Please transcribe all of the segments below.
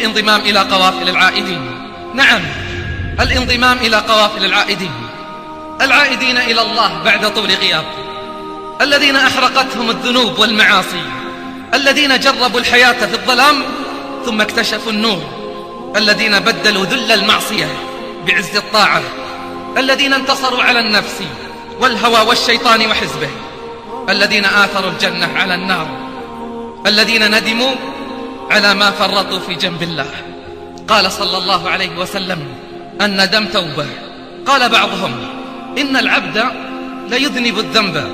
الانضمام إلى قوافل العائدين. نعم، الانضمام إلى قوافل العائدين، العائدين إلى الله بعد طول غياب، الذين أحرقتهم الذنوب والمعاصي، الذين جربوا الحياة في الظلام ثم اكتشفوا النور، الذين بدلوا ذل المعصية بعز الطاعة، الذين انتصروا على النفس والهوى والشيطان وحزبه، الذين آثروا الجنة على النار، الذين ندموا على ما فرطوا في جنب الله. قال صلى الله عليه وسلم: الندم توبة. قال بعضهم: إن العبد ليذنب الذنب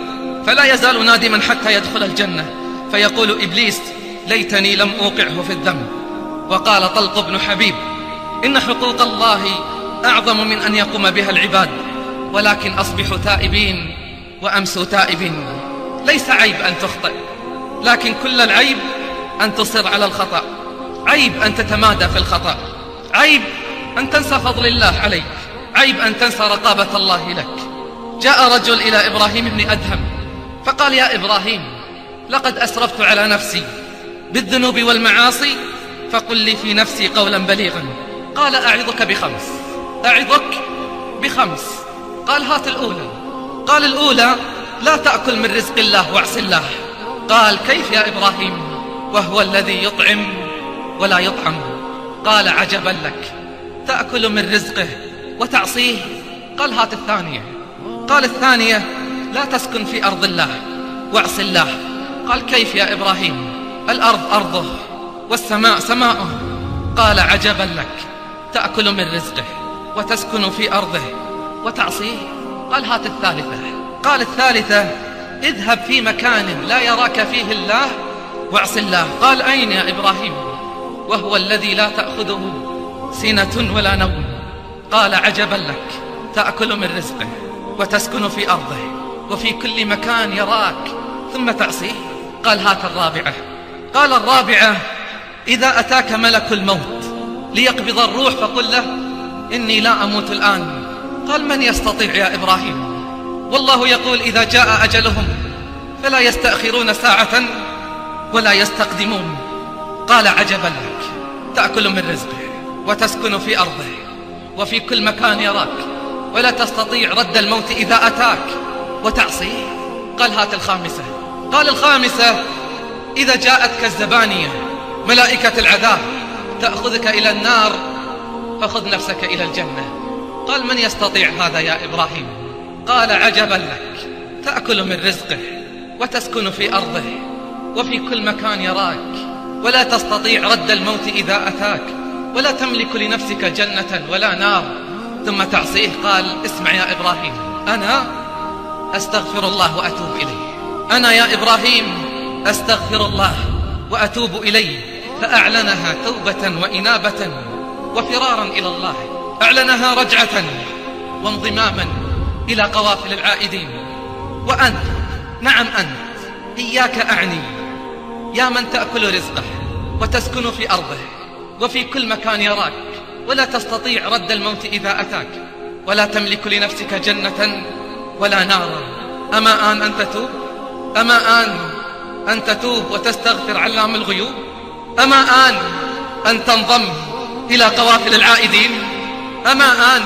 فلا يزال نادما حتى يدخل الجنة، فيقول إبليس: ليتني لم أوقعه في الذنب. وقال طلق بن حبيب: إن حقوق الله أعظم من أن يقوم بها العباد، ولكن أصبح تائبين وأمسوا تائبين. ليس عيب أن تخطئ، لكن كل العيب أن تصر على الخطأ، عيب أن تتمادى في الخطأ، عيب أن تنسى فضل الله عليك، عيب أن تنسى رقابة الله لك. جاء رجل إلى إبراهيم بن أدهم فقال: يا إبراهيم، لقد أسرفت على نفسي بالذنوب والمعاصي، فقل لي في نفسي قولا بليغا. قال: أعظك بخمس، أعظك بخمس. قال: هات الأولى. قال: الأولى: لا تأكل من رزق الله واعص الله. قال: كيف يا إبراهيم وهو الذي يطعم ولا يطعم؟ قال: عجبا لك، تأكل من رزقه وتعصيه. قال: هات الثانية. قال: الثانية: لا تسكن في أرض الله واعص الله. قال: كيف يا إبراهيم؟ الأرض أرضه والسماء سماؤه. قال: عجبا لك، تأكل من رزقه وتسكن في أرضه وتعصيه. قال: هات الثالثة. قال: الثالثة: اذهب في مكان لا يراك فيه الله واعص الله. قال: أين يا إبراهيم وهو الذي لا تأخذه سنة ولا نوم؟ قال: عجبا لك، تأكل من رزقه وتسكن في أرضه وفي كل مكان يراك ثم تعصيه. قال: هات الرابعة. قال: الرابعة: إذا أتاك ملك الموت ليقبض الروح فقل له: إني لا أموت الآن. قال: من يستطيع يا إبراهيم؟ والله يقول: إذا جاء أجلهم فلا يستأخرون ساعة ولا يستقدمون. قال: عجبا لك، تأكل من رزقه وتسكن في أرضه وفي كل مكان يراك ولا تستطيع رد الموت إذا أتاك وتعصيه. قال: هات الخامسة. قال: الخامسة: إذا جاءتك الزبانية ملائكة العذاب تأخذك إلى النار فخذ نفسك إلى الجنة. قال: من يستطيع هذا يا إبراهيم؟ قال: عجبا لك، تأكل من رزقه وتسكن في أرضه وفي كل مكان يراك ولا تستطيع رد الموت إذا أتاك ولا تملك لنفسك جنة ولا نار ثم تعصيه. قال: اسمع يا إبراهيم، أنا أستغفر الله وأتوب إليه، أنا يا إبراهيم أستغفر الله وأتوب إليه. فأعلنها توبة وإنابة وفرارا إلى الله، أعلنها رجعة وانضماما إلى قوافل العائدين. وأنت، نعم أنت، إياك أعني يا من تأكل رزقه وتسكن في أرضه وفي كل مكان يراك ولا تستطيع رد الموت إذا أتاك ولا تملك لنفسك جنة ولا نارا. أما آن أن تتوب؟ أما آن أن تتوب وتستغفر علام الغيوب؟ أما آن أن تنضم إلى قوافل العائدين؟ أما آن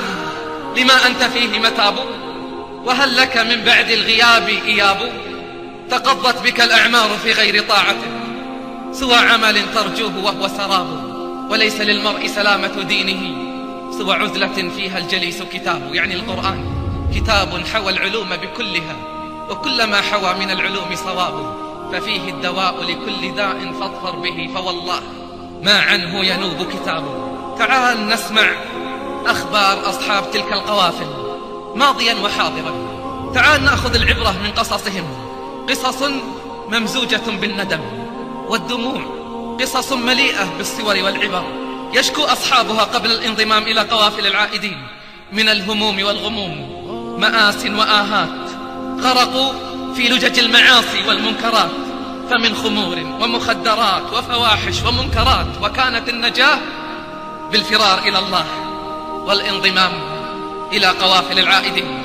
لما أنت فيه متاب؟ وهل لك من بعد الغياب إياب؟ تقضت بك الأعمار في غير طاعته سوى عمل ترجوه وهو سراب، وليس للمرء سلامة دينه سوى عزلة فيها الجليس كتاب. يعني القرآن كتاب حوى العلوم بكلها، وكلما حوى من العلوم صواب، ففيه الدواء لكل داء فاظفر به، فوالله ما عنه ينوب كتاب. تعال نسمع أخبار أصحاب تلك القوافل ماضيا وحاضرا. تعال نأخذ العبرة من قصصهم، قصص ممزوجة بالندم والدموع، قصص مليئة بالصور والعبر يشكو أصحابها قبل الانضمام إلى قوافل العائدين من الهموم والغموم، مآس وآهات، غرقوا في لجج المعاصي والمنكرات، فمن خمور ومخدرات وفواحش ومنكرات، وكانت النجاة بالفرار إلى الله والانضمام إلى قوافل العائدين.